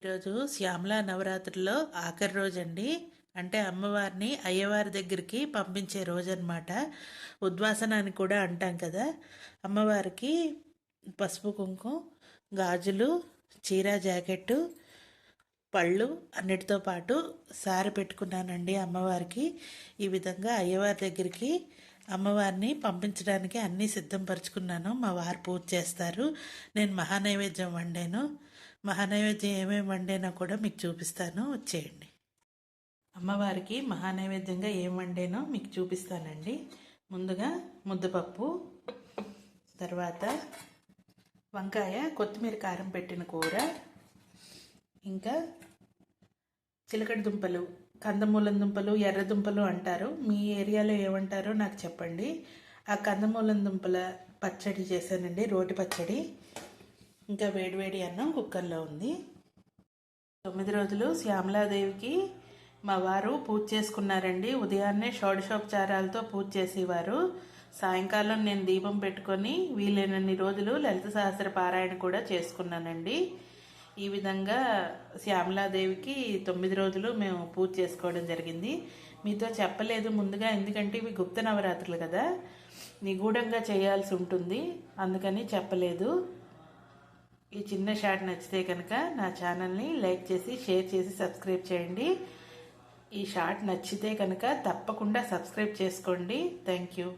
ఈరోజు శ్యామల నవరాత్రుల్లో ఆఖరి రోజు అండి. అంటే అమ్మవారిని అయ్యవారి దగ్గరికి పంపించే రోజు అనమాట. ఉద్వాసన అని కూడా అంటాం కదా. అమ్మవారికి పసుపు కుంకుమ, గాజులు, చీర, జాకెట్టు, పళ్ళు అన్నిటితో పాటు సారి పెట్టుకున్నానండి అమ్మవారికి. ఈ విధంగా అయ్యవారి దగ్గరికి అమ్మవారిని పంపించడానికి అన్నీ సిద్ధంపరుచుకున్నాను. మా వారు పూజ చేస్తారు. నేను మహానైవేద్యం వండాను. మహానైవేద్యం ఏమేమి వండానో కూడా మీకు చూపిస్తాను, వచ్చేయండి. అమ్మవారికి మహానైవేద్యంగా ఏం వండానో మీకు చూపిస్తానండి. ముందుగా ముద్దపప్పు, తర్వాత వంకాయ కొత్తిమీర కారం పెట్టిన కూర, ఇంకా చిలకడ దుంపలు, కందమూలం దుంపలు, ఎర్ర దుంపలు అంటారు. మీ ఏరియాలో ఏమంటారో నాకు చెప్పండి. ఆ కందమూలం దుంపల పచ్చడి చేశానండి, రోటి పచ్చడి. ఇంకా వేడివేడి అన్నం కుక్కర్లో ఉంది. 9 రోజులు శ్యామలాదేవికి మా వారు పూజ చేసుకున్నారండి. ఉదయాన్నే షోడశోపచారాలతో పూజ చేసేవారు. సాయంకాలం నేను దీపం పెట్టుకొని వీలైనన్ని రోజులు లలిత సహస్ర పారాయణ కూడా చేసుకున్నానండి. ఈ విధంగా శ్యామలాదేవికి 9 రోజులు మేము పూజ చేసుకోవడం జరిగింది. మీతో చెప్పలేదు ముందుగా, ఎందుకంటే ఇవి గుప్త నవరాత్రులు కదా, నిగూఢంగా చేయాల్సి ఉంటుంది, అందుకని చెప్పలేదు. ఈ చిన్న షార్ట్ నచ్చితే కనుక నా ఛానల్ని లైక్ చేసి, షేర్ చేసి, సబ్స్క్రైబ్ చేయండి. ఈ షార్ట్ నచ్చితే కనుక తప్పకుండా సబ్స్క్రైబ్ చేసుకోండి. Thank you.